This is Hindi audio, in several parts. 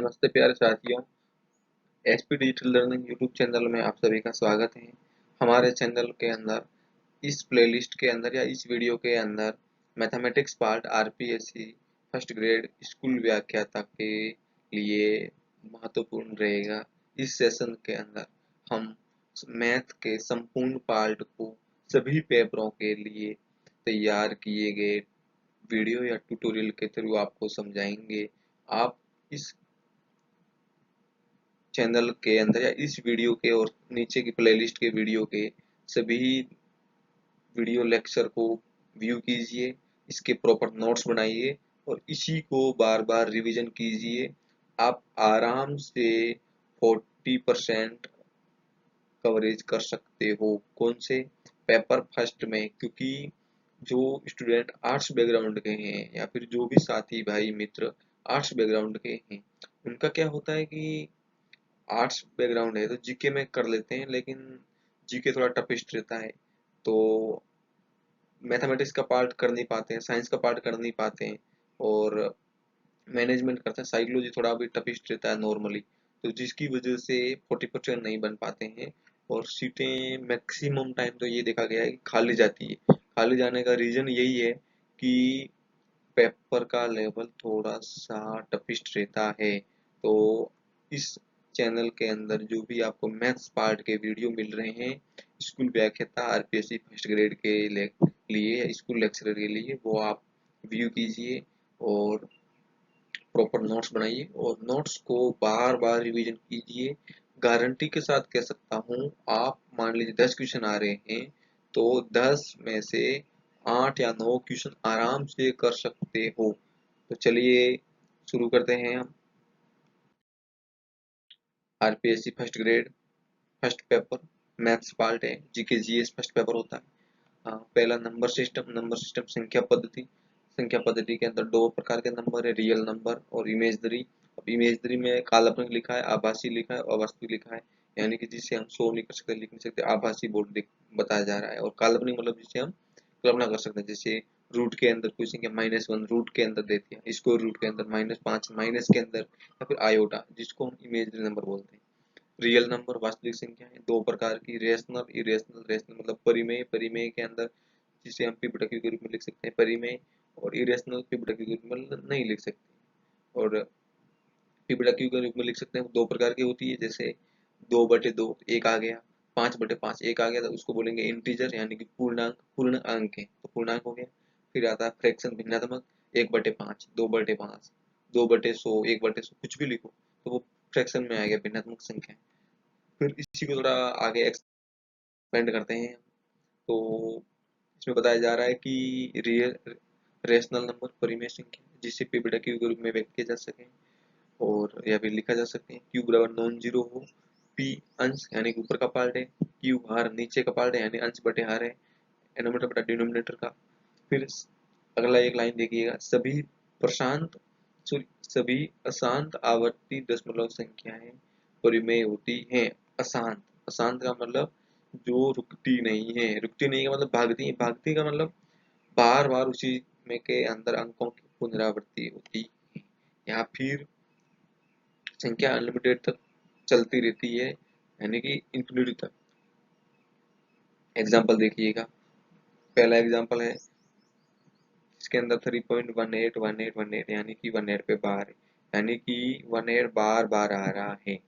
नमस्ते प्यारे साथियों। SP digital learning YouTube channel में आप सभी का स्वागत है। हमारे चैनल के अंदर इस प्लेलिस्ट के अंदर या इस वीडियो के अंदर mathematics part RPSC first grade school व्याख्याता के लिए महत्वपूर्ण रहेगा। इस सेशन के अंदर हम मैथ के संपूर्ण पार्ट को सभी पेपरों के लिए तैयार किए गए वीडियो या ट्यूटोरियल के थ्रू आपको समझाएंगे। आप इस चैनल के अंदर या इस वीडियो के और नीचे की प्लेलिस्ट के वीडियो के सभी वीडियो लेक्चर को व्यू कीजिए, इसके प्रॉपर नोट्स बनाइए और इसी को बार बार रिवीजन कीजिए। आप आराम से 40% कवरेज कर सकते हो। कौन से पेपर फर्स्ट में? क्योंकि जो स्टूडेंट आर्ट्स बैकग्राउंड के हैं या फिर जो भी साथी भाई मित्र आर्ट्स बैकग्राउंड के हैं, उनका क्या होता है कि आर्ट्स बैकग्राउंड है तो जीके में कर लेते हैं, लेकिन जीके थोड़ा टफिस्ट रहता है तो मैथमेटिक्स का पार्ट कर नहीं पाते हैं, साइंस का पार्ट कर नहीं पाते हैं और मैनेजमेंट करते हैं। साइकोलॉजी थोड़ा भी टफिस्ट रहता है नॉर्मली, तो जिसकी वजह से 40% नहीं बन पाते हैं और सीटें मैक्सिमम टाइम तो ये देखा गया है कि खाली जाती है। खाली जाने का रीजन यही है कि पेपर का लेवल थोड़ा सा टफिस्ट रहता है। तो इस चैनल के अंदर जो भी आपको मैथ्स पार्ट के वीडियो मिल रहे हैं स्कूल व्याख्याता आरपीएससी फर्स्ट ग्रेड के लिए या स्कूल लेक्चरर के लिए, वो आप व्यू कीजिए और प्रॉपर नोट्स बनाइए और नोट्स को बार बार रिवीजन कीजिए। गारंटी के साथ कह सकता हूँ, आप मान लीजिए 10 क्वेश्चन आ रहे हैं तो 10 में से 8 या 9 क्वेश्चन आराम से कर सकते हो। तो चलिए शुरू करते हैं हम। RPSC first grade first paper maths part है, जीके जीएस फर्स्ट पेपर होता है। हाँ, पहला नंबर सिस्टम संख्या पद्धति के अंदर दो प्रकार के नंबर है, रियल नंबर और इमेजनरी। अब इमेजनरी में काल्पनिक लिखा है, आभासी लिखा है और वास्तविक लिखा है, यानी कि जिसे हम शो नहीं कर सकते, लिख नहीं सकते, आभासी बोर्ड बताया जा रहा है। और काल्पनिक मतलब जिसे हम कल्पना कर सकते हैं, जैसे रूट के अंदर कोई संख्या -1 रूट के अंदर देती है, स्क्वायर रूट के अंदर -5 माइनस के अंदर, या फिर आयोटा, जिसको हम इमेजनरी नंबर बोलते हैं। रियल नंबर वास्तविक संख्या है, दो प्रकार की, रेशनल इरेशनल। रेशनल मतलब परिमेय, परिमेय के अंदर जिसे हम पी/क्यू के रूप में लिख सकते हैं परिमेय, और इरेशनल पी/क्यू के रूप में नहीं लिख सकते। और पी/क्यू के रूप में लिख सकते हैं, दो प्रकार की होती है, जैसे 2/2 एक आ गया, 5/5 एक आ गया, तो उसको बोलेंगे इंटीजर यानी कि पूर्णांक, पूर्ण अंक है तो पूर्णांक हो गया। फिर आता है फ्रैक्शन भिन्नात्मक, 1/5, 2/5, 2/100, 1/100, कुछ भी लिखो तो वो फ्रैक्शन में आ गया, भिन्नात्मक संख्या। फिर इसी को थोड़ा आगे एक्सपेंड करते हैं, तो इसमें बताया जा रहा है कि रियल रेशनल नंबर परिमेय संख्या जिसे पी/क्यू के रूप में व्यक्त किया जा सके और या फिर लिखा जा सकते हैं। क्यू बराबर नॉन जीरो हो, पी अंश यानी कि ऊपर का पार्ट है, क्यू हार नीचे का पार्ट है यानी अंश बटे हार है, एनोमीटर बटा डिनोमिनेटर का। फिर अगला एक लाइन देखिएगा, प्रशांत सभी अशांत आवर्ती दशमलव संख्याएं परिमेय होती हैं। अशांत, अशांत का मतलब जो रुकती नहीं है, रुकती नहीं का मतलब भागती है, भागती का मतलब बार बार उसी में के अंदर अंकों की पुनरावृत्ति होती है, या फिर संख्या अनलिमिटेड तक चलती रहती है यानी कि इंफिनिटी तक। एग्जाम्पल देखिएगा, पहला एग्जाम्पल है इसके अंदर 3.181818 यानी कि 18 पे बार है, यानी कि 18 बार बार आ रहा है,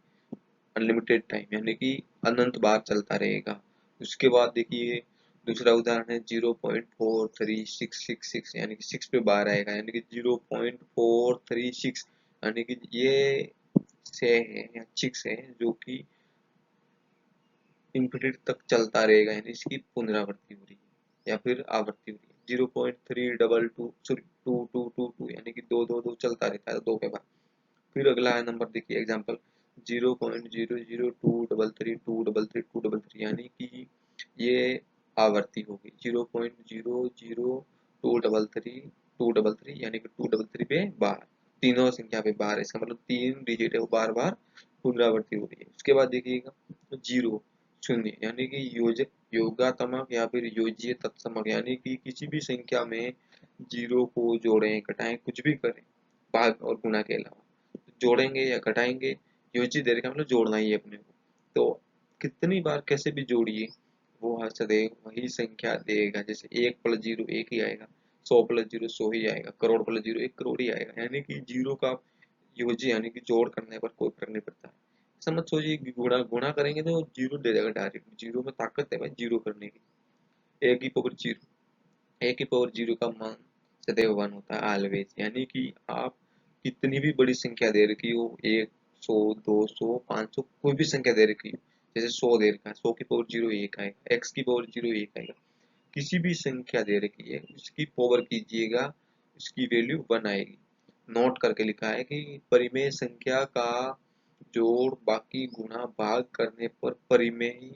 अनलिमिटेड टाइम यानी कि अनंत बार चलता रहेगा। उसके बाद देखिए दूसरा उदाहरण है 0.43666 यानी कि 6 पे बार आएगा, यानी कि 0.436 यानी कि ये से है या सिक्स है जो कि इन्फिनिटी तक चलता रहेगा, यानी इसकी पुनरावृत्ति हो रही है या फिर आवृत्ति हो रही है। 0.322 सॉरी 2222 यानी कि 222 चलता रहता है दो के बाद। फिर अगला है नंबर देखिए एग्जाम्पल 0.00233 यानी कि ये आवर्ती होगी। 0.00233 यानी कि 233 पे बार, तीनों संख्या पे बार, इसका मतलब 3 डिजिट है वो बार बार पुनरावृत्ति हो रही है। उसके बाद देखिएगा जीरो, शून्य यानी कि योजक योगात्मक या फिर योज्य तत्समक, यानी कि किसी भी संख्या में जीरो को जोड़ें घटाएं कुछ भी करें भाग और गुणा के अलावा, जोड़ेंगे या घटाएंगे, योजी दे रखा मतलब जोड़ना ही है अपने को। तो कितनी बार कैसे भी जोड़िए वो हर सदैव वही संख्या देगा। जैसे 1 + 0 1 ही आएगा, 100 + 0 100 ही आएगा, करोड़ + 0 1 करोड़ ही आएगा। यानी कि जीरो का योजी यानी कि जोड़ करने पर कोई फर्क नहीं पड़ता है। ऐसा मत सोचिए कि गुणा गुणा करेंगे तो जीरो दे देगा डायरेक्ट, जीरो में ताकत है भाई जीरो करने की। ए की पावर 0 का मान सदैव 1 होता है ऑलवेज। यानी कि आप कितनी भी बड़ी संख्या दे रखी हो, 100 200 500 कोई भी संख्या दे रखी हो, जैसे 100 दे रखा है, 100 की पावर 0 1 आएगा, x की पावर 0 1 आएगा। किसी भी संख्या दे रखी है उसकी पावर कीजिएगा, उसकी वैल्यू 1 आएगी। नोट करके लिखा है कि परिमेय संख्या का जोड़ बाकी गुणा भाग करने पर परिमेय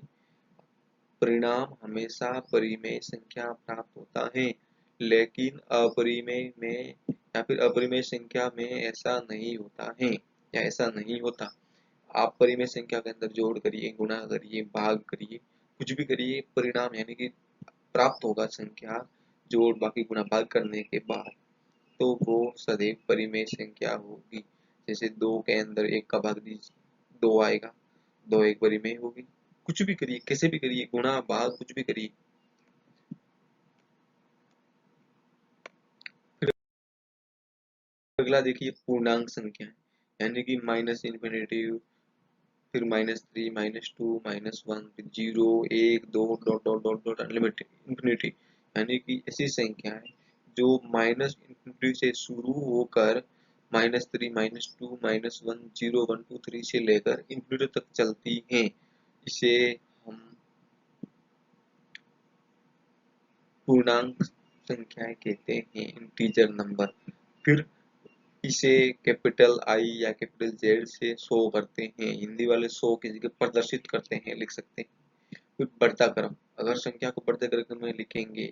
परिणाम हमेशा परिमेय संख्या प्राप्त होता है, लेकिन अपरिमेय में या फिर अपरिमेय संख्या में ऐसा नहीं होता है या ऐसा नहीं होता। आप परिमेय संख्या के अंदर जोड़ करिए, गुणा करिए, भाग करिए, कुछ भी करिए, परिणाम यानी कि प्राप्त होगा संख्या जोड़ बाकी गुणा भाग करने के बाद, तो वो सदैव परिमेय संख्या होगी। जैसे 2 के अंदर 1 का भाग दीजिए, 2 आएगा, 2 एक परिमेय होगी। कुछ भी करिए, कैसे भी करिए, गुणा भाग कुछ भी करिए। फिर अगला देखिए पूर्णांक संख्या, यानी कि -इंफिनिटी, फिर -3 -2 -1, फिर 0 1 2 dot dot dot dot unlimited infinity. यानी कि ऐसी संख्या है जो माइनस इंफिनिटी से शुरू होकर -3 -2 -1 0 1 2 3 से लेकर इंफिनिटी तक चलती हैं। इसे हम पूर्णांक संख्याएं कहते हैं, इंटीजर नंबर। फिर इसे कैपिटल आई या कैपिटल जेड से शो करते हैं, हिंदी वाले शो की जगह प्रदर्शित करते हैं लिख सकते हैं। फिर बढ़ता क्रम, अगर संख्या को बढ़ते क्रम में लिखेंगे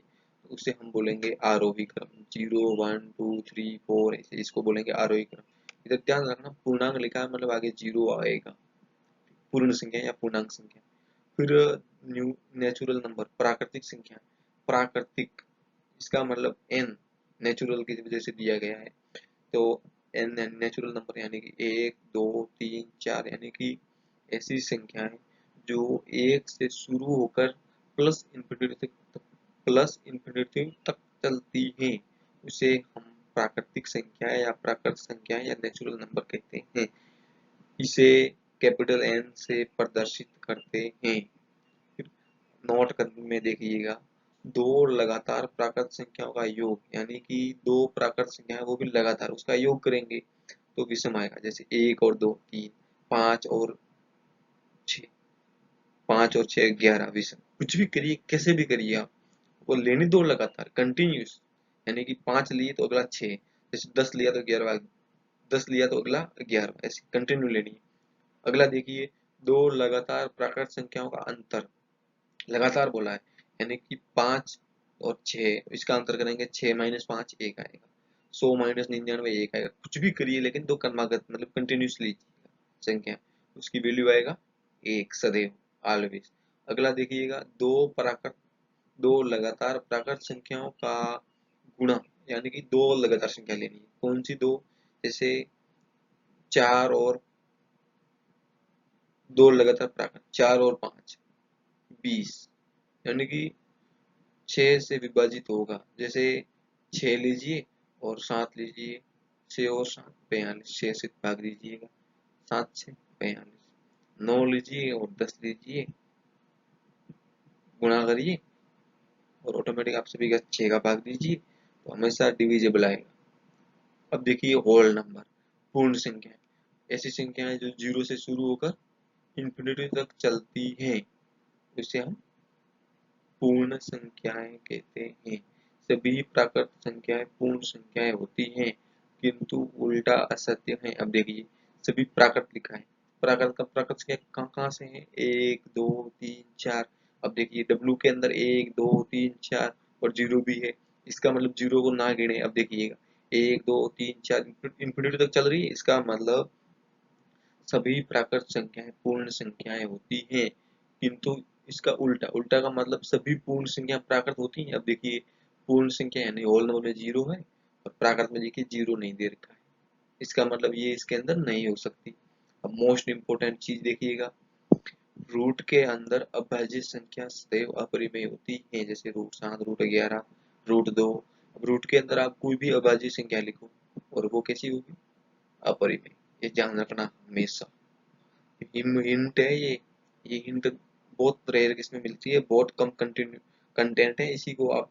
तो उसे हम बोलेंगे आरोही क्रम, 0 1 2 3 4 ऐसे इसको बोलेंगे आरोही क्रम। इधर ध्यान रखना पूर्णांक लिखा है मतलब आगे जीरो आएगा, पूर्ण संख्या या पूर्णांक संख्या। फिर न्यू नेचुरल नंबर, प्राकृतिक संख्या, प्राकृतिक इसका मतलब एन नेचुरल की वजह से दिया गया है, तो एन नेचुरल नंबर यानी कि 1 2 3 4 यानी कि ऐसी संख्याएं जो 1 से शुरू होकर प्लस इंफिनिटी तक चलती हैं, उसे हम प्राकृतिक संख्या या प्राकृत संख्या या नेचुरल नंबर कहते हैं। इसे कैपिटल एन से प्रदर्शित करते हैं। फिर नोट करने में देखिएगा, दो लगातार प्राकृत संख्याओं का योग, यानी कि दो प्राकृत संख्या है वो भी लगातार उसका योग करेंगे तो विषम आएगा। जैसे 1 और 2 3, 5 और 6, 5 और 6 11 विषम। कुछ भी करिए, कैसे भी करिए आप, वो लेने दो लगातार कंटिन्यूस। यानी कि 5 लिए तो अगला 6, जैसे 10 लिया तो 11, 10 लिया तो अगला 11, ऐसे कंटिन्यू लेनी है। अगला देखिए, दो लगातार प्राकृत संख्याओं का अंतर, लगातार बोला है, यानी कि 5 और 6 इसका अंतर करेंगे, 6 - 5 1 आएगा, 100 - 99 1 आएगा। कुछ भी करिए लेकिन दो क्रमागत मतलब कंटिन्यूसली संख्या, उसकी वैल्यू आएगा 1 सदैव ऑलवेज। अगला देखिएगा, दो लगातार प्राकृत संख्याओं का गुणा, यानी कि दो लगातार संख्या लेनी है। कौन सी दो? जैसे 4 और दो लगातार प्राकृत, 4 और 5 20, यानी कि 6 से विभाजित होगा। जैसे 6 लीजिए और 7 लीजिए, 6 और 7 42, 6 से भाग दीजिएगा, 7 से 42, 9 लीजिए और 10 लीजिए, गुणा करिए और ऑटोमेटिक आप सभी का 6 का भाग दीजिए तो हमेशा डिविजिबल आएगा। अब देखिए होल नंबर, पूर्ण संख्या, ऐसी संख्याएं जो जीरो से शुरू होकर इंफिनिटी तक चलती हैं, उसे हम पूर्ण संख्याएं कहते हैं। सभी प्राकृत संख्याएं पूर्ण संख्याएं होती हैं, किंतु उल्टा असत्य है। अब देखिए, सभी प्राकृत लिखा है, प्राकृत संख्या कहाँ कहाँ से है? 1 2 3 4। अब देखिए डब्लू के अंदर 1 2 3 4 और जीरो भी है, इसका मतलब जीरो को ना गिने। अब देखिएगा 1 2 3 4 इंफिनिटी तक चल रही है, इसका मतलब सभी प्राकृत संख्याएं पूर्ण संख्याएं होती हैं, किंतु इसका उल्टा, उल्टा का मतलब सभी पूर्ण संख्या प्राकृत होती हैं। अब देखिए पूर्ण संख्या यानी होल नंबर में जीरो है और प्राकृत में देखिए जीरो नहीं दे रखा है, इसका मतलब ये इसके अंदर नहीं हो सकती। अब मोस्ट इंपोर्टेंट चीज देखिएगा, रूट के अंदर अभाज्य संख्या सदैव अपरिमेय होती है, जैसे रूट 7, रूट 11, रूट 2। अब रूट के अंदर आप कोई भी अभाज्य संख्या लिखो और वो कैसी होगी, अपरिमेय। ये ध्यान रखना हमेशा। हिंट है ये हिंट बहुत रेयर किसमें मिलती है, बहुत कम कंटेंट है। इसी को आप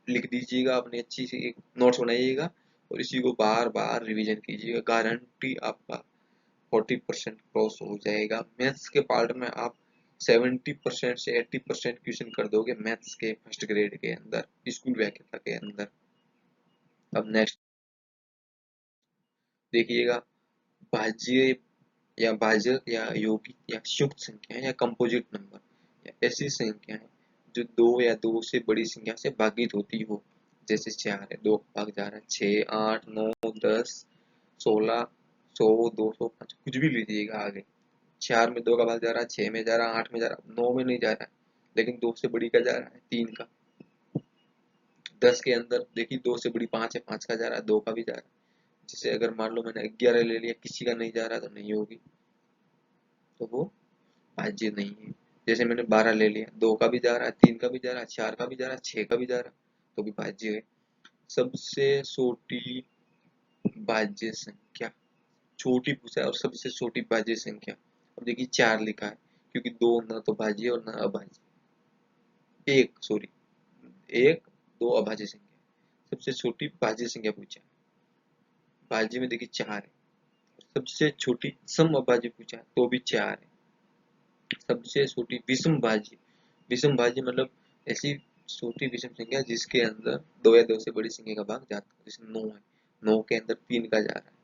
लिख दीजिएगा, अपनी अच्छी सी एक नोट्स बनाइएगा और इसी को बार बार रिवीजन कीजिएगा, गारंटी आपका 40% क्रॉस हो जाएगा। मैथ्स के पार्ट में आप 70% से 80% क्वेश्चन कर दोगे मैथ्स के फर्स्ट ग्रेड के अंदर, स्कूल व्याख्याता के अंदर। अब नेक्स्ट देखिएगा, भाज्य या भाजक या यौगिक या युक्त संख्या या कंपोजिट नंबर या ऐसी संख्याएं जो दो या दो से बड़ी संख्या से भागित होती हो, जैसे 4 है, 2 का भाग जा रहा है, 6, 8, 9, 10, 16, 100, 200, 500, कुछ भी लीजिएगा आगे। 4 में 2 का भाग जा रहा है, 6 में जा रहा है, 8 में जा रहा है, 9 में नहीं जा रहा है, लेकिन 2 से बड़ी का जा रहा है, 3 का। 10 के अंदर देखिए 2 से बड़ी 5 है, 5 का जा रहा है, 2 का भी जा रहा है। जैसे अगर मान लो मैंने 11 ले लिया, किसी का नहीं जा रहा तो नहीं होगी, तो वो भाज्य नहीं है। जैसे मैंने 12 ले लिया, 2 का भी जा रहा है, 3 का भी जा रहा है, 4 का भी जा रहा है, 6 का भी जा रहा है, तो भी भाज्य है। सबसे छोटी भाज्य संख्या, छोटी पूछा है और सबसे छोटी भाज्य संख्या। अब देखिए 4 लिखा है, क्योंकि 2 ना तो भाज्य और ना अभाज्य, एक सॉरी, 1 2 अभाज्य संख्या, सबसे छोटी भाज्य संख्या पूछा है। भाज्य में देखिए 4 है, सबसे छोटी सम अभाज्य पूछा है तो भी 4 है। सबसे छोटी विषम भाज्य, विषम भाज्य मतलब ऐसी छोटी विषम संख्या जिसके अंदर 2 या 2 से बड़ी संख्या का भाग जाता है, जैसे 9 है, 9 के अंदर 3 का जा रहा है।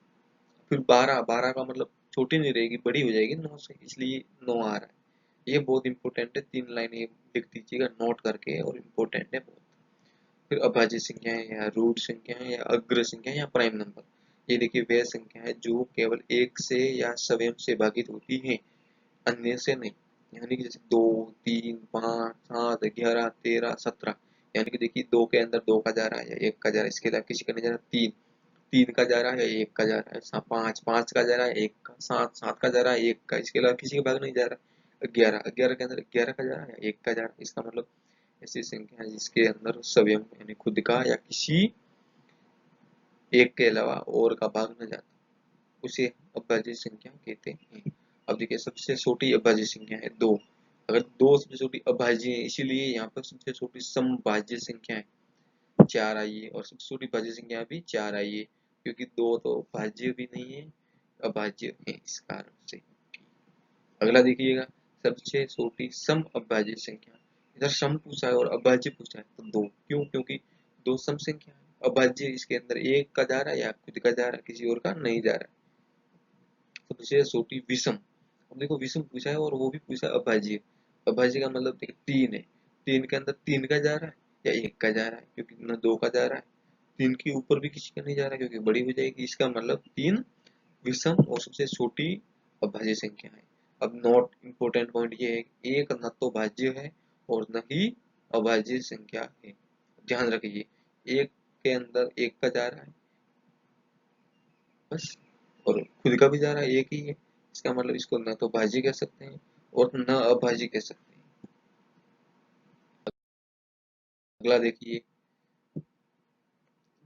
फिर 12, 12 का मतलब छोटी नहीं रहेगी, बड़ी हो जाएगी 9 से, इसलिए 9 आ रहा है। ये बहुत इंपॉर्टेंट है, 3 लाइन ये लिख दीजिएगा नोट करके, और इम्पोर्टेंट है बहुत। फिर अभाज्य संख्याएं या रूट संख्याएं या अग्र संख्या या प्राइम नंबर, ये देखिए वह संख्या है जो केवल एक से या स्वयं से भागित होती है, अन्य से नहीं। यानी कि जैसे 2, 3, 5, 7, 11, 13, 17, यानी कि देखिए 2 के अंदर 2 का जा रहा है या 1 का जा रहा है, इसके अलावा किसी का नहीं जा रहा। 3, 3 का जा रहा है या 1 का जा रहा है, 5, 5 का जा रहा है, 1 का, 7, 7 का जा रहा है, 1 का, इसके अलावा किसी का भाग नहीं जा रहा। 11, 11 के अंदर 11 का जा रहा है या 1 का जा रहा है, इसका मतलब ऐसी संख्या है जिसके अंदर स्वयं यानी खुद का या किसी एक के अलावा और का भाग न जाता, उसे अभाज्य संख्या कहते हैं। अब देखिए सबसे छोटी अभाज्य संख्या है 2, अगर 2 सबसे छोटी अभाज्य है, इसीलिए यहाँ पर सबसे छोटी समभाज्य संख्या है 4 आई है, और सबसे छोटी भाज्य संख्या भी 4 आई है, क्योंकि 2 तो भाज्य भी नहीं है, अभाज्य है इस कारण से। अगला देखिएगा, सबसे छोटी सम अभाज्य संख्या, इधर सम पूछा है और अभाज्य पूछा है, तो 2 क्यों, क्योंकि 2 सम संख्या है। अभाज्य इसके अंदर 1 का जा रहा है या खुद का जा रहा है, किसी और का नहीं जा रहा है। सबसे छोटी विषम, अब देखो विषम पूछा है और वो भी पूछा अभाज्य। अभाज्य का मतलब देखिए 3 है, 3 के अंदर 3 का जा रहा है या 1 का जा रहा है, क्योंकि न 2 का जा रहा है, 3 के ऊपर भी किसी का नहीं जा रहा क्योंकि बड़ी हो जाएगी, इसका मतलब 3 विषम और सबसे छोटी अभाज्य संख्या है। अब नोट इम्पोर्टेंट पॉइंट ये है, एक न तो भाज्य है और न ही अभाज्य संख्या है, ध्यान रखिए। एक के अंदर 1 का जा रहा है बस, और खुद का भी जा रहा है, एक ही है, इसका मतलब इसको न तो भाज्य कह सकते हैं और न अभाज्य कह सकते हैं। अगला देखिए,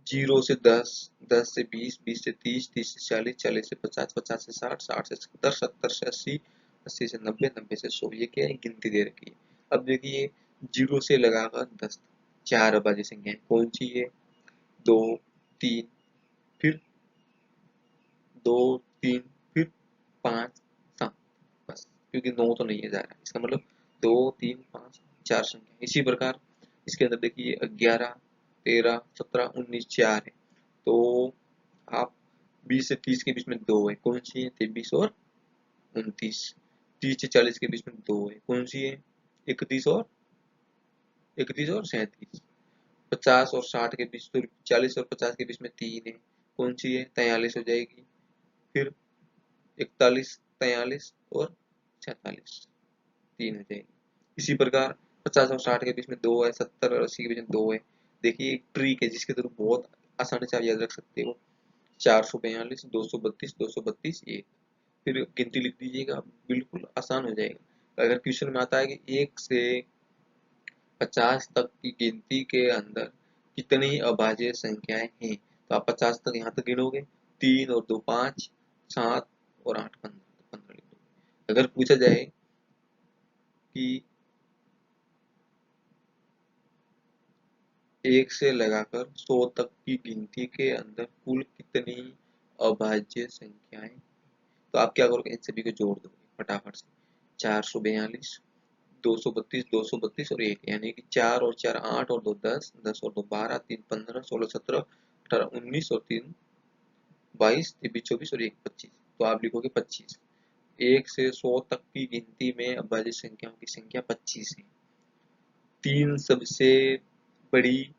0 से 10, 10 से 20, 20 से 30, 30 से 40, 40 से 50, 50 से 60, 60 से 70, 70 से 80, 80 से 90, 90 से 100, ये क्या है, गिनती दे रखी है। अब देखिए 0 से लगाकर 10, 4 अभाज्य संख्याएं कौन सी है, 2, 3, फिर 2, 3, फिर 5, 7, बस, क्योंकि 9 तो नहीं है जा रहा है, इसका मतलब 2, 3, 5, 4 संख्या। इसी प्रकार इसके अंदर देखिए 11, 13, 17, 19, 4 है, तो आप 20 से 30 के बीच में 2 है, कौन सी है, 23 और 29। 30 से 40 के बीच में 2 है, कौन सी है, 31 और 37। 50 और 60 के बीच, तो 40 और 50 के बीच में 3 है, कौन सी है, 43 हो जाएगी। फिर 41, 43 और 46, 3 हो जाएगी। इसी प्रकार 50 और 60 के बीच में 2 है, 70 और 80 के बीच में 2 है। देखिए एक ट्रिक है जिसके थ्रू बहुत आसानी से आप याद रख सकते हो। 442, 232, 232 1, फिर गिनती लिख दीजिएगा, बिल्कुल आसान हो जाएगा। अगर क्वेश्चन में आता है कि 1 से 50 तक की गिनती के अंदर कितनी अभाज्य संख्याएं हैं, तो आप 50 तक यहाँ तक गिनोगे, 3 और 2 5, 7 और 8 15, 15 लिख दोगे। अगर पूछा जाए कि 1 से लगाकर 100 तक की गिनती के अंदर कुल कितनी अभाज्य संख्याएं, तो आप क्या करोगे, इन सभी को जोड़ दोगे फटाफट से। 442, 232, 232 और 1, यानी कि 4 और 4 8 और 2 10, 10 और 2 12, 3 15, 16 17, 18 19 और 3 22, 23 24 और 1 25, तो आप लिखोगे 25। 1 से 100 तक की गिनती में अभाज्य संख्याओं की संख्या 25 है। 3 सबसे बड़ी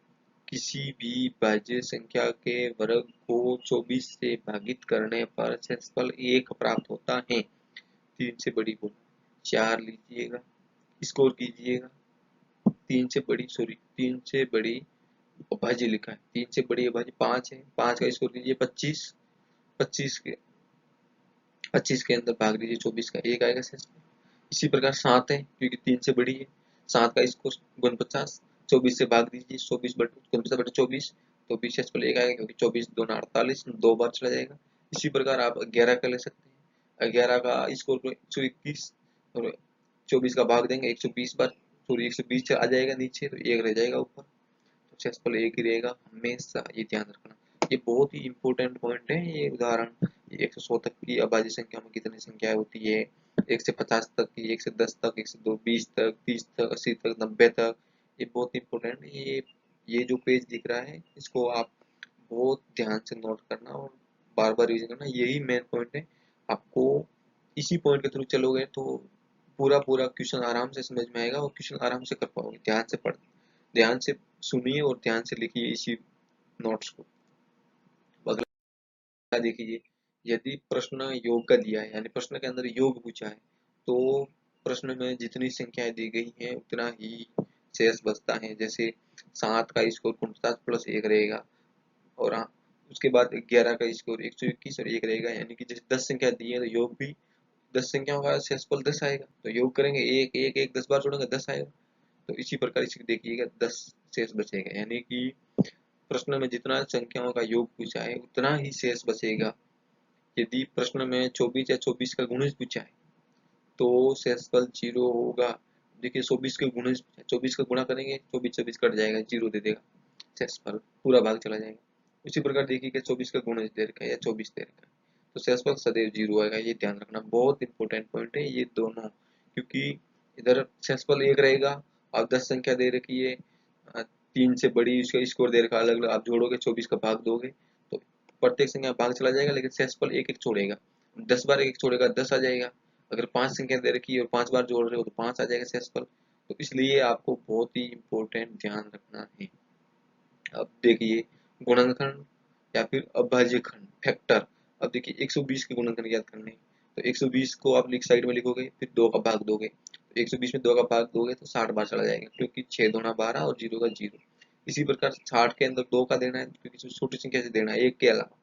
किसी भी भाज्य संख्या के वर्ग को 24 से भागित करने पर शेषफल 1 प्राप्त होता है। 3 से बड़ी को 4 लीजिएगा, स्कोर कीजिएगा। 3 से बड़ी अभाज्य लिखा है, 3 से बड़ी अभाज्य 5 है, 5 का स्कोर कीजिए 25, 25 के अंदर भाग दीजिए 24 का, 1 आएगा शेषफल। इसी प्रकार 7 है, क्योंकि 3 से बड़ी है, 7 का स्कोर 49, 24 से भाग दीजिए, 24 तो 20 शेषफल 1 आएगा, क्योंकि 24 दूना 48, 2 बार चला जाएगा। इसी प्रकार आप 11 का ले सकते हैं, 11 का स्कोर को 121 और 24 का भाग देंगे 120 बार, सॉरी 120 आ जाएगा नीचे, तो 1 रह जाएगा ऊपर, तो शेषफल 1 ही रहेगा हमेशा, ये ध्यान रखना। ये बहुत ही इंपॉर्टेंट पॉइंट है ये उदाहरण। 1 से 100 तक की अभाज्य संख्या में कितनी संख्याएं होती है, 1 से 50 तक की, 1 से 10 तक, 1 से 2 20 तक, 30 तक, 80 तक, 90 तक, ये बहुत इंपॉर्टेंट है। ये जो पेज दिख रहा है इसको आप बहुत ध्यान से नोट करना और बार बार रिवीजन करना, यही मेन पॉइंट है। आपको इसी पॉइंट के थ्रू चलोगे तो पूरा पूरा क्वेश्चन आराम से समझ में आएगा और क्वेश्चन आराम से कर पाओगे। ध्यान से पढ़, ध्यान से सुनिए और ध्यान से लिखिए इसी नोट्स को। अगला देखिए, यदि प्रश्न योग का दिया है, यानी प्रश्न के अंदर योग पूछा है, तो प्रश्न में जितनी संख्याएं दी गई हैं उतना ही शेष बचता है। जैसे 7 का स्कोर 49 प्लस 1 रहेगा, और उसके बाद 11 का स्कोर 121 और 1 रहेगा, यानी कि जैसे 10 संख्या दी है तो योग भी 10 संख्याओं का शेषफल 10 आएगा, तो योग करेंगे 1 1 1 10 बार जोड़ेंगे 10 आएगा। तो इसी प्रकार इसे देखिएगा 10 शेष बचेगा, यानी कि प्रश्न में जितना संख्याओं का योग पूछा है उतना ही शेष बचेगा। यदि प्रश्न में 24 या 24 का गुणज पूछा है तो शेषफल 0 होगा। देखिए 24 के गुणज, 24 का गुणा करेंगे 24 24 कट जाएगा, 0 दे देगा, शेषफल पूरा भाग चला जाएगा। उसी प्रकार देखिए कि 24 का गुणज दे रखा है या 24 दे रखा है, तो शेषफल सदैव 0 आएगा। ये ध्यान रखना, बहुत इंपॉर्टेंट पॉइंट है ये दोनों, क्योंकि इधर शेषफल 1 रहेगा और 10 संख्या दे रखी है, 3 से बड़ी उसका स्कोर दे रखा, अलग अलग आप जोड़ोगे 24 का भाग दोगे तो प्रत्येक संख्या भाग चला जाएगा, लेकिन शेषफल 1 1 छोड़ेगा। 10 बार 1 1 छोड़ेगा 10 आ जाएगा। अगर 5 संख्या दे रखी है और 5 बार जोड़ रहे हो तो 5 आ जाएगा शेषफल। तो इसलिए आपको बहुत ही इंपॉर्टेंट ध्यान रखना है। अब देखिए गुणनखंड या फिर अभाज्य खंड, फैक्टर। अब देखिए 120 के गुणनखंड याद करने हैं, तो 120 को आप साइड में लिखोगे, फिर 2 का भाग दोगे, तो 120 में 2 का भाग दोगे तो 60 बार चला जाएगा, क्योंकि 6 दूना 12 और 0 का 0। इसी प्रकार 60 के अंदर 2 का देना है, क्योंकि छोटी संख्या से देना है 1 के अलावा,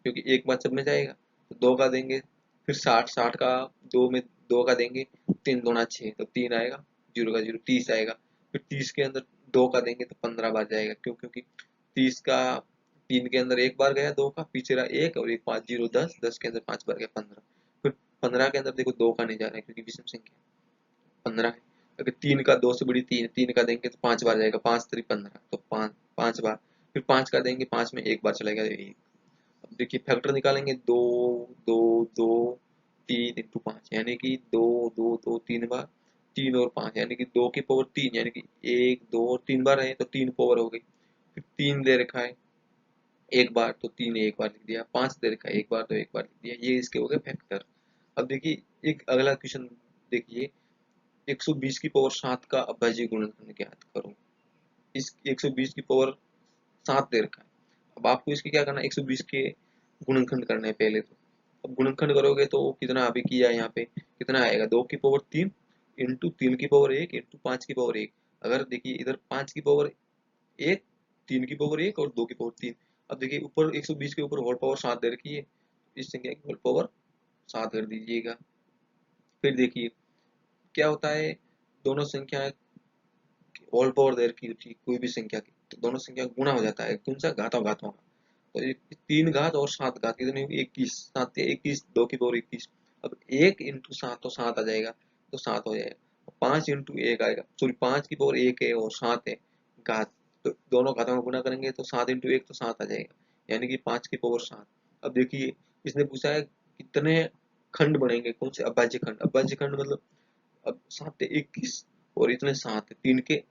क्योंकि एक बार सब में जाएगा, तो 2 का देंगे, फिर 60 का 2 में 2 का देंगे, 3 दूना 6, तो 3 आएगा, 0 का 0 30 आएगा। फिर 30 के अंदर 2 का देंगे तो 15 बार जाएगा, क्योंकि 30 का 3 के अंदर एक बार गया 2 का, पीछे रहा 1 और 1 5 0 10, 10 के अंदर 5 बार गया 15। फिर 15 के अंदर देखो 2 का नहीं जा रहा है, क्योंकि विषम संख्या 15 है। अगर 3 का 2 से बड़ी 3, 3 का देंगे तो 5 बार जाएगा, 5 3 15, तो 5 बार। फिर 5 का देंगे, 5 में एक बार चलेगा 1। अब देखिए फैक्टर निकालेंगे, 2 2 2 3 इंटू 5, यानी कि 2 2 2 3 बार, 3 और 5 यानी कि 2 की पावर 3, यानी कि 1 2 और 3 बार है तो 3 पावर हो गई। फिर 3 दे रखा है एक बार, तो 3 एक बार लिख दिया, 5 दे रखा है एक बार, तो एक बार लिख दिया, ये इसके हो गए फैक्टर। अब देखिए एक अगला क्वेश्चन देखिए, 120 की पावर 7 का अभाज्य गुणनखंड ज्ञात करो। इस 120 की पावर 7 दे रखा है, अब आपको इसकी क्या करना है, 120 के गुणनखंड करना है पहले तो। अब गुणनखंड करोगे तो कितना अभी किया है यहाँ पे, कितना आएगा, 2 की पावर 3 इंटू 3 की पावर 1 इंटू 5 की पावर 1। अगर देखिए इधर 5 की पावर 1, 3 की पावर 1 और 2 की पावर 3, अब देखिए ऊपर 120 के ऊपर होल पावर 7 दे रखी है, इस संख्या की होल पावर 7 कर दीजिएगा। फिर देखिए क्या होता है, दोनों संख्या होल पावर दे रखी होती है कोई भी संख्या की, तो दोनों संख्या गुणा हो जाता है, कौन सा, घातों घातों का। तो 3 घात और 7 घात कितनी हुई, 21, 7 2 की पावर 21। अब 1 × 7 तो 7 आ जाएगा, तो 7 हो जाएगा। 5 × 1 आएगा, सॉरी 5 की पावर 1 है और 7 है घात, तो दोनों घातों का गुणा करेंगे तो 7 × 1 तो 7 आ जाएगा, यानी कि 5 की पावर 7। अब देखिए इसने पूछा है कितने खंड बनेंगे, कौन से अभाज्य खंड, अभाज्य खंड मतलब अब 7 है 21 और इतने 7 है, 3 के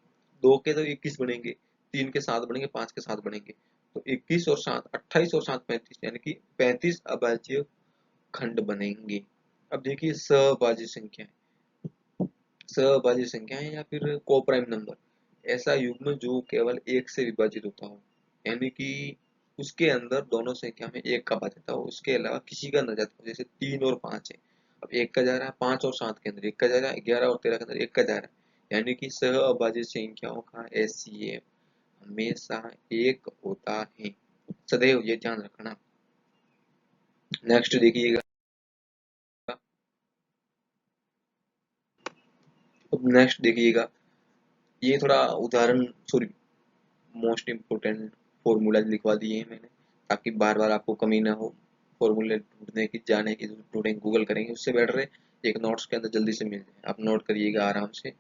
2 के तो 21 बनेंगे, 3 के 7 बनेंगे, 5 के 7 बनेंगे, तो 21 और 7 28 और 7 35, यानी कि 35 अभाज्य खंड बनेंगे। अब देखिए सभाज्य संख्या है, सभाज्य संख्या है या फिर कोप्राइम नंबर, ऐसा युग्म जो केवल एक से विभाजित होता हो, यानी कि उसके अंदर दोनों संख्या में एक का बाध्यता हो, उसके अलावा किसी का न जाता हो, जैसे 3 और 5 है, अब एक का जा रहा है, 5 और 7 के अंदर एक का जा रहा है, 11 और 13 के अंदर एक का जा रहा है, यानी कि सह अभाज्य संख्याओं का एचसीएफ हमेशा एक होता है, सदैव ये ध्यान रखना। नेक्स्ट देखिएगा, अब नेक्स्ट देखिएगा, ये थोड़ा उदाहरण, सॉरी मोस्ट इम्पोर्टेंट फॉर्मूला लिखवा दिए हैं मैंने, ताकि बार बार आपको कमी ना हो, फॉर्मूले ढूंढने की, जाने की, ढूंढेंगे गूगल करेंगे, उससे बेटर है एक नोट्स के अंदर जल्दी से मिल जाए, आप नोट करिएगा आराम से,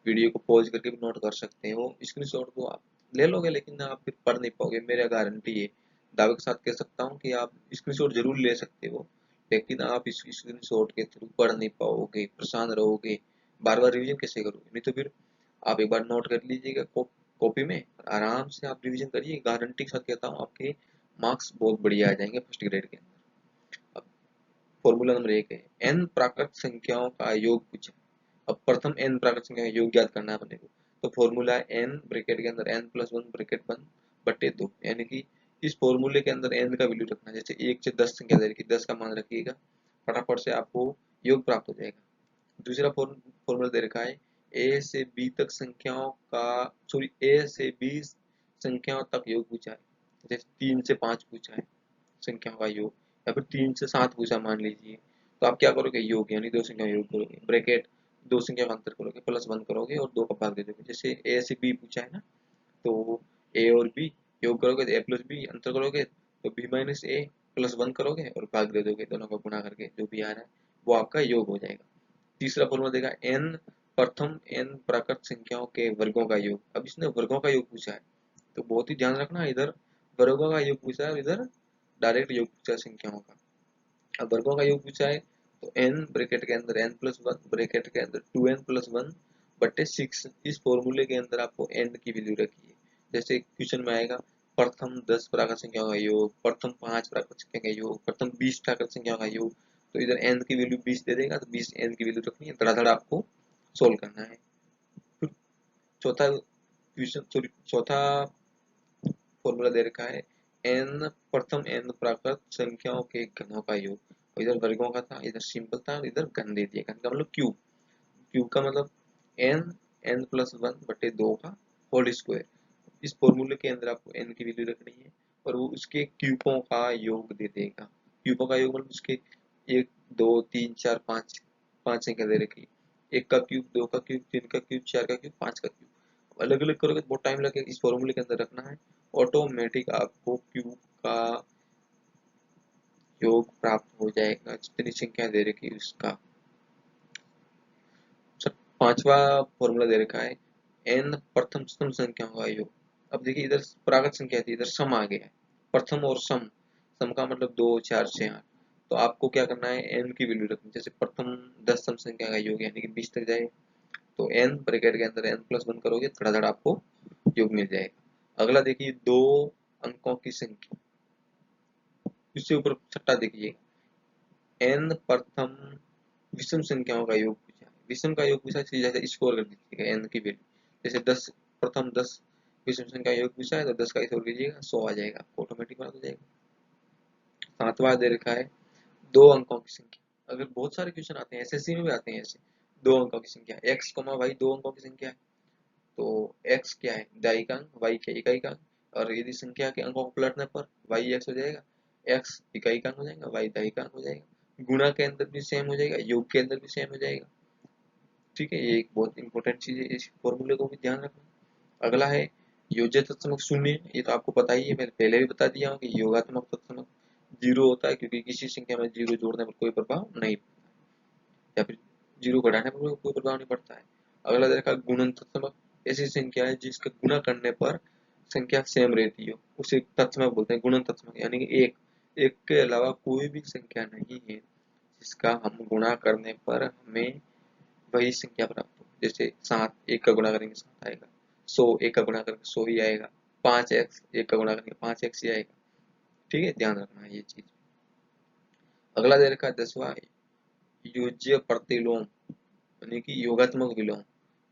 वीडियो को पॉज करके भी नोट कर सकते हैं, वो स्क्रीनशॉट को आप ले लोगे लेकिन आप फिर पढ़ नहीं पाओगे, मेरा गारंटी है, दावे के साथ कह सकता हूँ कि आप स्क्रीनशॉट जरूर ले सकते हो, लेकिन आप इस स्क्रीनशॉट के थ्रू पढ़ नहीं पाओगे, परेशान रहोगे, बार बार रिवीजन कैसे करोगे, नहीं तो फिर आप एक बार नोट कर लीजिएगा कॉपी में, आराम से आप रिवीजन करिए, गारंटी के साथ कहता हूँ आपके मार्क्स बहुत बढ़िया आ जाएंगे फर्स्ट ग्रेड के अंदर। अब फॉर्मूला नंबर 1 है, एन प्राकृत संख्याओं का योग पूछा, अब प्रथम एन प्राकृत संख्या का योग ज्ञात करना है अपने को, तो फॉर्मूला एन ब्रैकेट के अंदर n+1 ब्रैकेट 1/2, यानी कि इस फॉर्मूले के अंदर एन का वैल्यू रखना, जैसे 1 से 10 संख्या दे रखी, 10 का मान रखिएगा, फटाफट से आपको योग प्राप्त हो जाएगा। दूसरा फॉर्मूला दे रखा है, ए से बी तक संख्याओं का, सॉरी ए से बी संख्याओं तक योग पूछा है, जैसे 3 से 5 पूछा है संख्याओं का योग, या फिर 3 से 7 पूछा मान लीजिए, तो आप क्या करोगे, योग यानी दो संख्या योग करोगे, ब्रैकेट दो संख्या का अंतर करोगे, +1 करोगे और 2 का भाग दे दोगे, जैसे ए से बी पूछा है ना, तो ए और बी योग करोगे तो a+b अंतर करोगे तो b-a +1 करोगे और भाग दे दोगे, दोनों को गुणा करके जो भी आ रहा है वो आपका योग हो जाएगा। तीसरा फॉर्मूला देगा, n प्रथम n प्राकृत संख्याओं के वर्गों का योग, अब इसने वर्गों का योग पूछा है, तो बहुत ही ध्यान रखना, इधर वर्गों का योग पूछा है और इधर डायरेक्ट योग पूछा है संख्याओं का। अब वर्गों का योग पूछा है तो n ब्रैकेट के अंदर n+1 ब्रैकेट के अंदर 2n+1/6, इस फॉर्मूले के अंदर आपको n की वैल्यू रखी है, जैसे क्वेश्चन में आएगा प्रथम 10 प्राकृत संख्याओं का योग, प्रथम 5 प्राकृत संख्या का योग, प्रथम 20 प्राकृत संख्याओं का योग, तो इधर n की वैल्यू 20 दे देगा, तो 20 n की वैल्यू रखनी है, धड़ाधड़ आपको सोल्व करना है। फिर चौथा क्वेश्चन, सॉरी चौथा फॉर्मूला दे रखा है, n प्रथम n प्राकृत संख्याओं के घनों का योग, और इधर वर्गों का था, इधर सिंपल था, इधर घन दे दिया, घन का मतलब क्यूब, क्यूब का मतलब n n+1/2 का होल स्क्वायर, इस फॉर्मूले के अंदर आपको n की वैल्यू रखनी है और वो उसके क्यूबों का योग दे देगा, क्यूबों का योग मतलब उसके 1 2 3 4 5 5 संख्या दे रखी, 1 का क्यूब, 2 का क्यूब, 3 का क्यूब, 4 का क्यूब, 5 का क्यूब, अलग अलग करोगे तो बहुत टाइम लगेगा, इस फॉर्मूले के अंदर रखना है, ऑटोमेटिक आपको क्यूब का योग प्राप्त हो जाएगा, जितनी संख्या दे रखी है उसका। पांचवा फॉर्मूला दे रखा है, n प्रथम सम संख्याओं का योग, अब देखिए इधर प्राकृत संख्या थी, इधर सम आ गया है, प्रथम और सम, सम का मतलब 2 4 6 8, तो आपको क्या करना है, n की वैल्यू रखनी, जैसे प्रथम 10 सम संख्या का योग यानी कि 20 तक जाए, तो n ब्रैकेट के अंदर n+1 करोगे, धड़ाधड़ आपको योग मिल जाएगा। अगला देखिए 2 अंकों की संख्या, इससे ऊपर छठा देखिए, n प्रथम विषम संख्याओं का योग पूछा है, विषम का योग पूछा, जैसे स्कोर कर दीजिएगा n की वैल्यू, जैसे 10 प्रथम 10 विषम संख्या योग पूछा है तो 10 का स्कोर कीजिएगा, 100 आ जाएगा, ऑटोमेटिक बात हो जाएगा। सातवां दे रखा है, 2 अंकों की संख्या, अगर बहुत सारे क्वेश्चन आते हैं एसएससी में भी आते हैं ऐसे, 2 अंकों की संख्या x, y 2 अंकों की संख्या है, तो x क्या है दायिका अंक, y क्या इकाई का अंक, और यदि संख्या के अंकों को पलटने पर वाई एक्स हो जाएगा, एक्स इकाई का अंक हो जाएगा, वाई दहाई का अंक हो जाएगा। गुणा के अंदर भी सेम हो जाएगा, योग के अंदर भी सेम हो जाएगा। ठीक है, ये एक बहुत इंपॉर्टेंट चीज है, इस फॉर्मूले को भी ध्यान रखना। अगला है योज्य तत्समक शून्य। ये तो आपको पता ही है, मैंने पहले भी बता दिया हूँ कि योगात्मक तत्समक जीरो होता है, क्योंकि किसी संख्या में जीरो जोड़ने पर कोई प्रभाव नहीं, या फिर जीरो घटाने पर कोई प्रभाव नहीं पड़ता है। अगला देखा गुणन तत्समक, ऐसी संख्या है जिसका गुणा करने पर संख्या सेम रहती हो, उसे तत्समक बोलते हैं, गुणन तत्समक। यानी कि एक के अलावा कोई भी संख्या नहीं है जिसका हम गुणा करने पर हमें वही संख्या प्राप्त हो। जैसे 7 एक का गुणा करेंगे 7 आएगा, 100 एक का गुणा करेंगे 100 ही आएगा, 5x एक का गुणा करेंगे 5x ही आएगा। ठीक है, ध्यान रखना है ये चीज। अगला दे रखा है 10वां योज्य प्रतिलोम, यानी कि योगात्मक विलोम।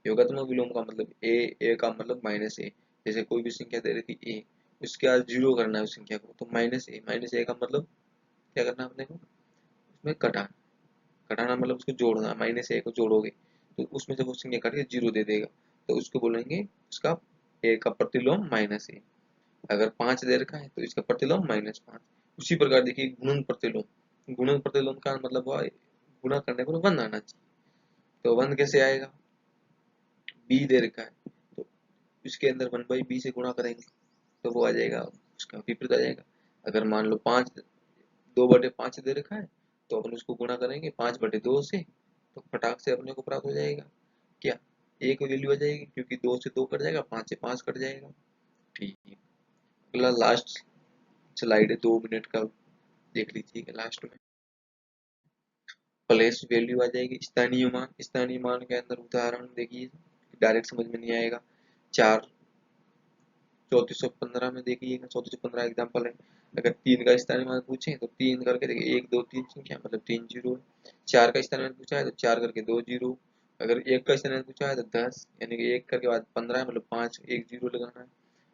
योगात्मक विलोम का मतलब ए का मतलब माइनस ए। जैसे कोई भी संख्या दे रखी ए, उसके बाद जीरो करना है उस संख्या को, तो माइनस ए का मतलब क्या करना है अपने को, उसमें घटाना मतलब उसको जोड़ना। माइनस ए को जोड़ोगे तो उसमें से वो संख्या काट के जीरो दे देगा, तो उसको बोलेंगे उसका ए का प्रतिलोम माइनस ए। अगर 5 दे रखा है तो इसका प्रतिलोम -5। उसी प्रकार देखिए गुणन प्रतिलोम, गुणन प्रतिलोम का मतलब हुआ गुणा करने पर 1 आना चाहिए। तो 1 कैसे आएगा, बी दे रखा है तो इसके अंदर 1/b से गुणा करेंगे तो वो आ जाएगा, उसका विपरीत आ जाएगा। अगर मान लो 5 2/5 दे रखा है तो अपन उसको गुणा करेंगे 5/2 से, तो फटाक से अपने को प्राप्त हो जाएगा क्या, एक वैल्यू आ जाएगी, क्योंकि 2 से 2 कट जाएगा, 5 से 5 कट जाएगा। ठीक है, अगला लास्ट स्लाइड है 2 मिनट का, देख लीजिए लास्ट में प्लेस वैल्यू आ जाएगी। स्थानीय मान के अंदर उदाहरण देखिए, डायरेक्ट समझ में नहीं आएगा। 4 3415 में देखिएगा, 3415 एग्जाम्पल है। अगर 3 का स्थानीय मान पूछे तो 3 करके देखिए, 1 2 3 संख्या मतलब 3 जीरो है। 4 का स्थानीय मान पूछा है तो 4 करके 2 जीरो। अगर 1 का स्थानीय मान पूछा है तो 10, यानी कि 1 करके बाद 15 मतलब 5 1 जीरो लगाना है।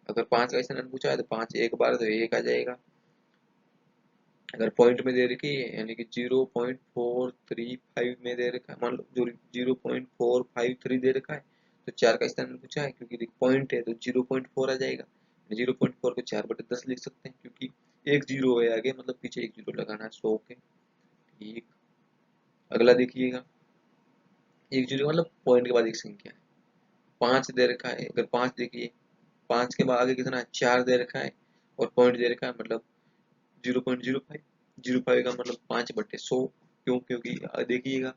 अगर 5 का स्थानीय मान पूछा है तो 5 एक बार तो 1 आ जाएगा। अगर पॉइंट में दे रखी है यानी कि 0.435 में दे रखा है, मान लो जो 0.453 दे रखा है, तो 4 का स्थान पूछा है, क्योंकि पॉइंट है तो 0.4 आ जाएगा। 0.4 को 4/10 लिख सकते हैं, क्योंकि एक जीरो है आगे, मतलब पीछे एक जीरो लगाना है 100 के। ठीक, अगला देखिएगा, एक जीरो मतलब पॉइंट के बाद एक संख्या है। 5 दे रखा है, अगर 5 देखिए, 5 के बाद आगे कितना है, 4 दे रखा है और पॉइंट दे रखा है, मतलब 0.05। 05 का मतलब 5/100। क्यों, क्योंकि देखिएगा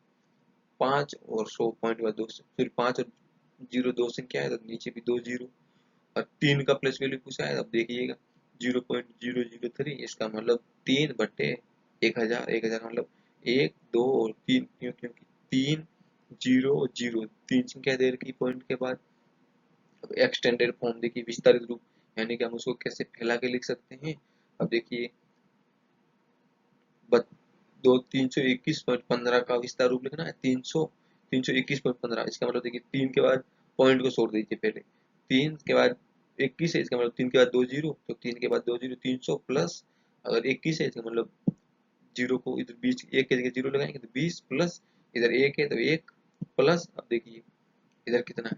5 और 100 पॉइंट का 2, फिर 5 और जीरो दो संख्या है तो नीचे भी 2 जीरो। और 3 का प्लस वैल्यू पूछा है, अब देखिएगा 0.003, इसका मतलब 3/1000। 1000 मतलब 1 2 और 3, क्यों, क्योंकि 3 0 0 तीन संख्या दे रखी पॉइंट के बाद। अब एक्सटेंडेड फॉर्म देखिए, विस्तारित रूप, यानी कि हम उसको कैसे फैला के लिख सकते हैं। अब देखिए दो 321.15 का विस्तार रूप लिखना है, 321.15। इसका मतलब देखिए 3 के बाद पॉइंट को छोड़ दीजिए, पहले 3 के बाद 21 है, इसका मतलब 3 के बाद 2 जीरो, तो 3 के बाद 2 जीरो 300 प्लस, अगर 21 है इसका मतलब जीरो को इधर बीच एक के जगह जीरो लगाएंगे तो 20 प्लस, इधर एक है तो एक प्लस। अब देखिए इधर कितना है,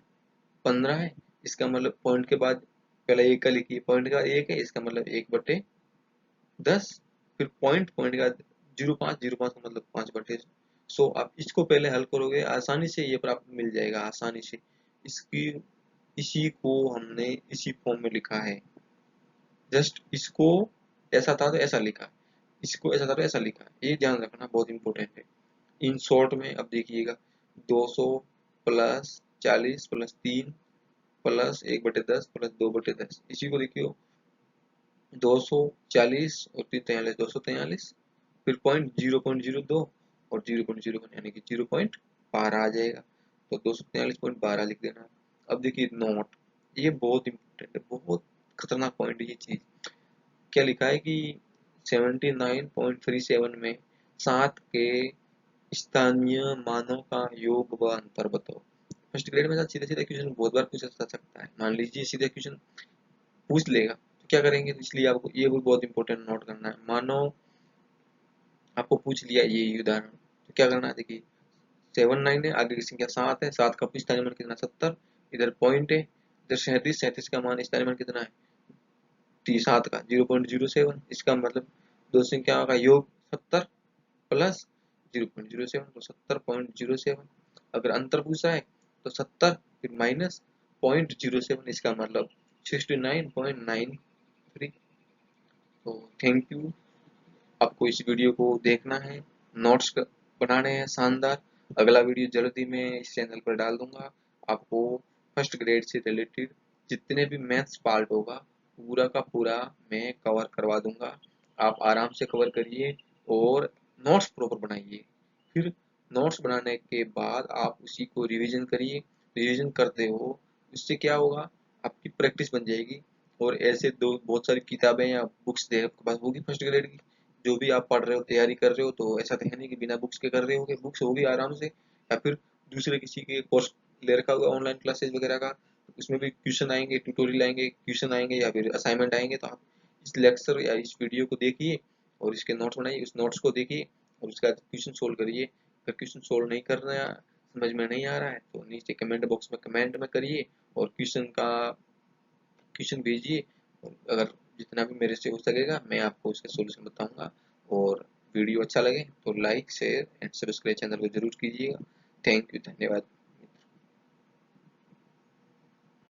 15 है, इसका मतलब पॉइंट के बाद पहले एक का लिखिए, पॉइंट का एक है, इसका मतलब 1/10। फिर पॉइंट पॉइंट का 0.5 का मतलब 5/100। आप इसको पहले हल करोगे, आसानी से ये प्राप्त मिल जाएगा, आसानी से। इसकी इसी को हमने इसी फॉर्म में लिखा है, जस्ट इसको ऐसा था तो ऐसा लिखा, इसको ऐसा था तो ऐसा लिखा, ये ध्यान रखना बहुत इंपॉर्टेंट है। इन शॉर्ट में अब देखिएगा 200 प्लस 40 प्लस 3 प्लस 1/10 प्लस 2/10, इसी को देखियो 240 और 343 243, फिर पॉइंट 0.02 और 0.01 यानी कि 0.12 आ जाएगा, तो 243.12 लिख देना। अब देखिए नोट, ये बहुत इंपॉर्टेंट है, बहुत खतरनाक पॉइंट है ये चीज। क्या लिखा है कि 79.37 में 7 के स्थानीय मानों का योग व अंतर बताओ। फर्स्ट ग्रेड में सीधे सीधे क्वेश्चन बहुत बार पूछा जा सकता है, मान लीजिए सीधे क्वेश्चन पूछ लेगा तो क्या करेंगे, तो इसलिए आपको ये भी बहुत इंपॉर्टेंट नोट करना है। मानो आपको पूछ लिया ये उदाहरण, तो क्या करना है, देखिए 79 है, आगे की संख्या 7 है, 7 का स्थानीय मान कितना 70, इधर पॉइंट है, इधर 37 का मान स्थानीय मान कितना है 7 का 0.07, इसका मतलब दो संख्याओं का योग 70 प्लस 0.07, तो 70.07। अगर अंतर पूछा है तो 70 फिर माइनस 0.07, इसका मतलब 69.93। तो थैंक यू। आपको इस वीडियो को देखना है, नोट्स बनाने हैं शानदार। अगला वीडियो जल्दी मैं इस चैनल पर डाल दूंगा। आपको फर्स्ट ग्रेड से रिलेटेड जितने भी मैथ्स पार्ट होगा पूरा का पूरा मैं कवर करवा दूंगा। आप आराम से कवर करिए और नोट्स प्रॉपर बनाइए। फिर नोट्स बनाने के बाद आप उसी को रिवीजन करिए। रिवीजन करते हो उससे क्या होगा, आपकी प्रैक्टिस बन जाएगी। और ऐसे दो बहुत सारी किताबें या बुक्स आपके पास होगी फर्स्ट ग्रेड की, जो भी आप पढ़ रहे हो तैयारी कर रहे हो, तो ऐसा तो है नहीं कि बिना बुक्स के कर रहे होगे, बुक्स होगी आराम से। या फिर दूसरे किसी के कोर्स ले रखा होगा ऑनलाइन क्लासेस वगैरह का, तो उसमें भी क्वेश्चन आएंगे, ट्यूटोरियल आएंगे, क्वेश्चन आएंगे या फिर असाइनमेंट आएंगे। तो आप इस लेक्चर या इस वीडियो को देखिए और इसके नोट्स बनाइए, उस नोट्स को देखिए और उसके बाद क्वेश्चन सोल्व करिए। अगर क्वेश्चन सोल्व नहीं करना, समझ में नहीं आ रहा है, तो नीचे कमेंट बॉक्स में कमेंट में करिए और क्वेश्चन भेजिए। और अगर जितना भी मेरे से हो सकेगा मैं आपको उसका सॉल्यूशन बताऊंगा। और वीडियो अच्छा लगे तो like share and subscribe channel को जरूर कीजिएगा। थैंक यू, धन्यवाद।